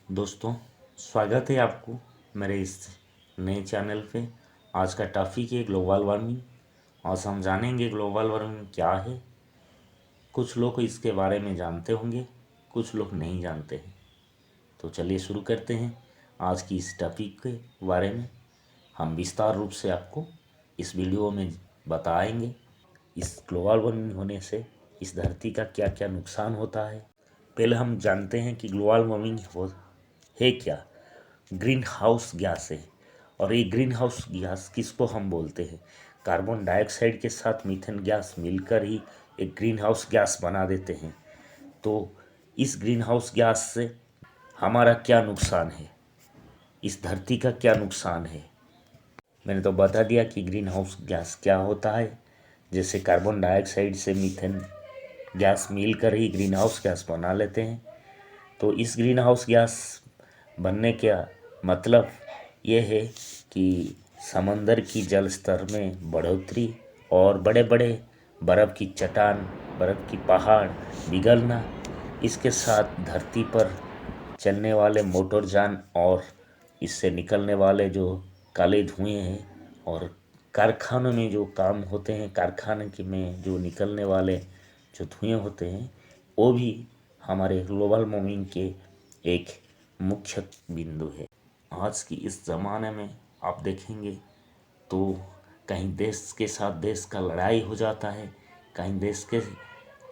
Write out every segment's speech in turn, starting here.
दोस्तों, स्वागत है आपको मेरे इस नए चैनल पे। आज का टॉपिक है ग्लोबल वार्मिंग। आज हम जानेंगे ग्लोबल वार्मिंग क्या है। कुछ लोग इसके बारे में जानते होंगे, कुछ लोग नहीं जानते हैं। तो चलिए शुरू करते हैं आज की इस टॉपिक के बारे में। हम विस्तार रूप से आपको इस वीडियो में बताएंगे इस ग्लोबल वार्मिंग होने से इस धरती का क्या क्या नुकसान होता है। पहले हम जानते हैं कि ग्लोबल वार्मिंग है क्या। ग्रीन हाउस गैस है। और ये ग्रीन हाउस गैस किसको हम बोलते हैं? कार्बन डाइऑक्साइड के साथ मीथेन गैस मिलकर ही एक ग्रीन हाउस गैस बना देते हैं। तो इस ग्रीन हाउस गैस से हमारा क्या नुकसान है, इस धरती का क्या नुकसान है। मैंने तो बता दिया कि ग्रीन हाउस गैस क्या होता है। जैसे कार्बन डाइऑक्साइड से मीथेन गैस मिलकर ही ग्रीन हाउस गैस बना लेते हैं। तो इस ग्रीन हाउस गैस बनने का मतलब ये है कि समंदर की जल स्तर में बढ़ोतरी और बड़े बड़े बर्फ़ की चट्टान, बर्फ़ की पहाड़ पिघलना, इसके साथ धरती पर चलने वाले मोटरयान और इससे निकलने वाले जो काले धुएं हैं, और कारखानों में जो काम होते हैं, कारखाने के में जो निकलने वाले जो धुएं होते हैं, वो भी हमारे ग्लोबल वार्मिंग के एक मुख्य बिंदु है। आज की इस ज़माने में आप देखेंगे तो कहीं देश के साथ देश का लड़ाई हो जाता है। कहीं देश के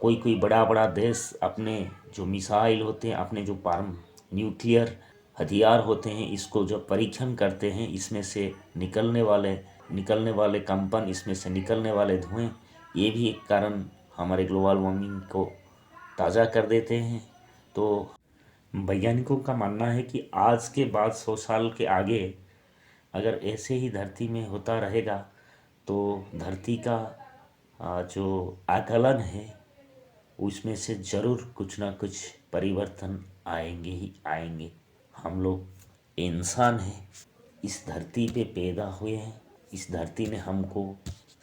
कोई कोई बड़ा बड़ा देश अपने जो मिसाइल होते हैं, अपने जो पारम न्यूक्लियर हथियार होते हैं, इसको जब परीक्षण करते हैं, इसमें से निकलने वाले कंपन, इसमें से निकलने वाले धुएं, ये भी एक कारण हमारे ग्लोबल वार्मिंग को ताज़ा कर देते हैं। तो वैज्ञानिकों का मानना है कि आज के बाद 100 साल के आगे अगर ऐसे ही धरती में होता रहेगा तो धरती का जो आकलन है उसमें से ज़रूर कुछ ना कुछ परिवर्तन आएंगे ही आएंगे। हम लोग इंसान हैं, इस धरती पे पैदा हुए हैं, इस धरती ने हमको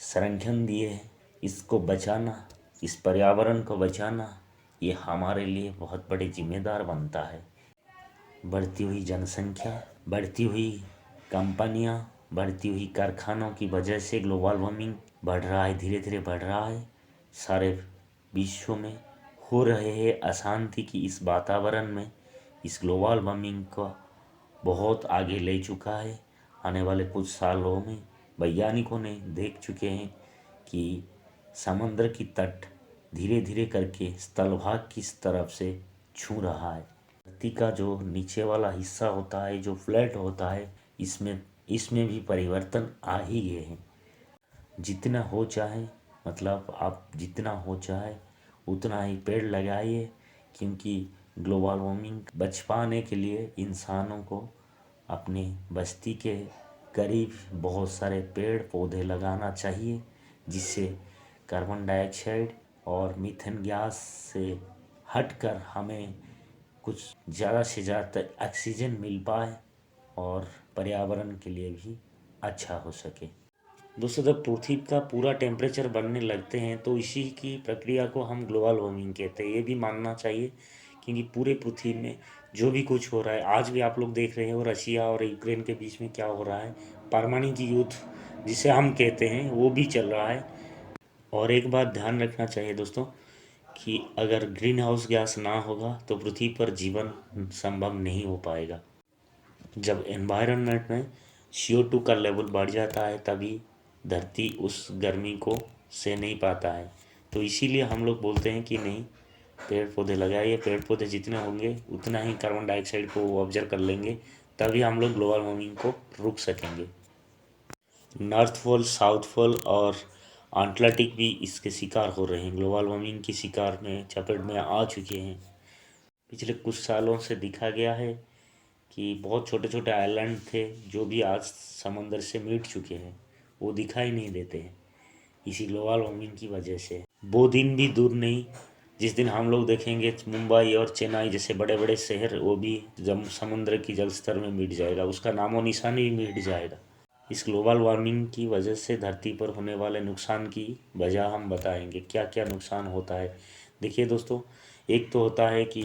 संरक्षण दिए है। इसको बचाना, इस पर्यावरण को बचाना, ये हमारे लिए बहुत बड़े जिम्मेदार बनता है। बढ़ती हुई जनसंख्या, बढ़ती हुई कंपनियां, बढ़ती हुई कारखानों की वजह से ग्लोबल वार्मिंग बढ़ रहा है, धीरे धीरे बढ़ रहा है। सारे विश्व में हो रहे हैं अशांति की इस वातावरण में इस ग्लोबल वार्मिंग का बहुत आगे ले चुका है। आने वाले कुछ सालों में वैज्ञानिकों ने देख चुके हैं कि समंदर की तट धीरे धीरे करके स्थलभाग की तरफ से छू रहा है। धरती का जो नीचे वाला हिस्सा होता है, जो फ्लैट होता है, इसमें भी परिवर्तन आ ही गए हैं। जितना हो चाहे, मतलब आप जितना हो चाहे उतना ही पेड़ लगाइए, क्योंकि ग्लोबल वार्मिंग बच पाने के लिए इंसानों को अपनी बस्ती के करीब बहुत सारे पेड़ पौधे लगाना चाहिए, जिससे कार्बन डाइऑक्साइड और मीथेन गैस से हटकर हमें कुछ ज़्यादा से ज़्यादा ऑक्सीजन मिल पाए और पर्यावरण के लिए भी अच्छा हो सके। दोस्तों, जब पृथ्वी का पूरा टेम्परेचर बढ़ने लगते हैं तो इसी की प्रक्रिया को हम ग्लोबल वार्मिंग कहते हैं। ये भी मानना चाहिए, क्योंकि पूरे पृथ्वी में जो भी कुछ हो रहा है, आज भी आप लोग देख रहे हो रशिया और यूक्रेन के बीच में क्या हो रहा है। परमाणु युद्ध जिसे हम कहते हैं वो भी चल रहा है। और एक बात ध्यान रखना चाहिए दोस्तों, कि अगर ग्रीन हाउस गैस ना होगा तो पृथ्वी पर जीवन संभव नहीं हो पाएगा। जब एनवायरनमेंट में CO2 का लेवल बढ़ जाता है तभी धरती उस गर्मी को सह नहीं पाता है। तो इसीलिए हम लोग बोलते हैं कि नहीं, पेड़ पौधे लगाइए। पेड़ पौधे जितने होंगे उतना ही कार्बन डाइऑक्साइड को वो ऑब्जर्व कर लेंगे, तभी हम लोग ग्लोबल वार्मिंग को रुक सकेंगे। नॉर्थ पोल, साउथ पोल और अटलांटिक भी इसके शिकार हो रहे हैं, ग्लोबल वार्मिंग की शिकार में चपेट में आ चुके हैं। पिछले कुछ सालों से देखा गया है कि बहुत छोटे छोटे आइलैंड थे जो भी आज समंदर से मिट चुके हैं, वो दिखाई नहीं देते हैं इसी ग्लोबल वार्मिंग की वजह से। वो दिन भी दूर नहीं जिस दिन हम लोग देखेंगे मुंबई और चेन्नई जैसे बड़े बड़े शहर वो भी जब समुद्र की जल स्तर में मिट जाएगा, उसका नामो निशान भी मिट जाएगा। इस ग्लोबल वार्मिंग की वजह से धरती पर होने वाले नुकसान की वजह हम बताएंगे, क्या क्या नुकसान होता है। देखिए दोस्तों, एक तो होता है कि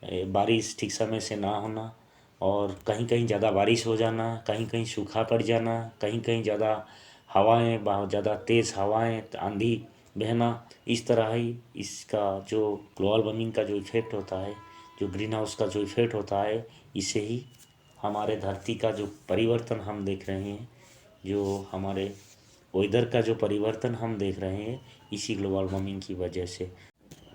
बारिश ठीक समय से ना होना, और कहीं कहीं ज़्यादा बारिश हो जाना, कहीं कहीं सूखा पड़ जाना, कहीं कहीं ज़्यादा हवाएं, बहुत ज़्यादा तेज़ हवाएं, आंधी बहना। इस तरह ही इसका जो ग्लोबल वार्मिंग का जो इफ़ेक्ट होता है, जो ग्रीन हाउस का जो इफ़ेक्ट होता है, इसे ही हमारे धरती का जो परिवर्तन हम देख रहे हैं, जो हमारे वेदर का जो परिवर्तन हम देख रहे हैं, इसी ग्लोबल वार्मिंग की वजह से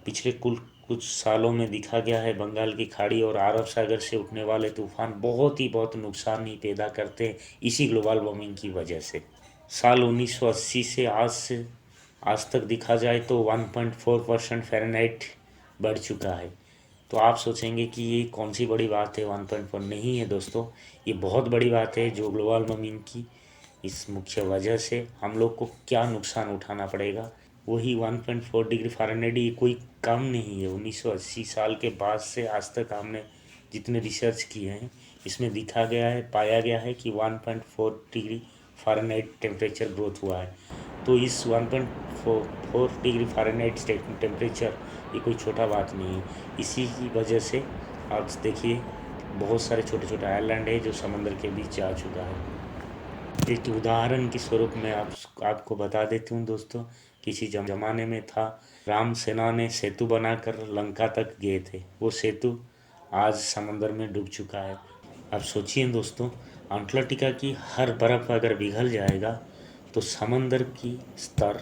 पिछले कुछ सालों में देखा गया है। बंगाल की खाड़ी और अरब सागर से उठने वाले तूफान बहुत नुकसान ही पैदा करते हैं, इसी ग्लोबल वार्मिंग की वजह से। साल 1980 से आज तक देखा जाए तो 1.4% फ़ारेनहाइट बढ़ चुका है। तो आप सोचेंगे कि ये कौन सी बड़ी बात है, 1.4 नहीं है दोस्तों, ये बहुत बड़ी बात है। जो ग्लोबल वार्मिंग की इस मुख्य वजह से हम लोग को क्या नुकसान उठाना पड़ेगा, वही 1.4 डिग्री फ़ारेनहाइट, ये कोई कम नहीं है। 1980 साल के बाद से आज तक हमने जितने रिसर्च किए हैं, इसमें दिखा गया है, पाया गया है कि 1.4 डिग्री फ़ारेनहाइट टेम्परेचर ग्रोथ हुआ है। तो इस 1.4 डिग्री फ़ारेनहाइट टेम्परेचर ये कोई छोटा बात नहीं है। इसी की वजह से आज देखिए बहुत सारे छोटे छोटे आइलैंड है जो समंदर के बीच जा चुका है। एक उदाहरण के स्वरूप मैं आपको बता देती हूँ दोस्तों। किसी ज़माने में था, राम सेना ने सेतु बनाकर लंका तक गए थे। वो सेतु आज समंदर में डूब चुका है। अब सोचिए दोस्तों, अंटार्कटिका की हर बर्फ़ अगर पिघल जाएगा तो समंदर की स्तर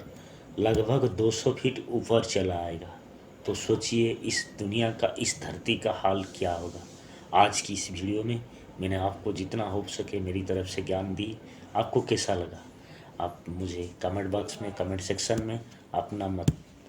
लगभग 200 फीट ऊपर चला आएगा। तो सोचिए इस दुनिया का, इस धरती का हाल क्या होगा। आज की इस वीडियो में मैंने आपको जितना हो सके मेरी तरफ से ज्ञान दी। आपको कैसा लगा, आप मुझे कमेंट बॉक्स में, कमेंट सेक्शन में अपना मत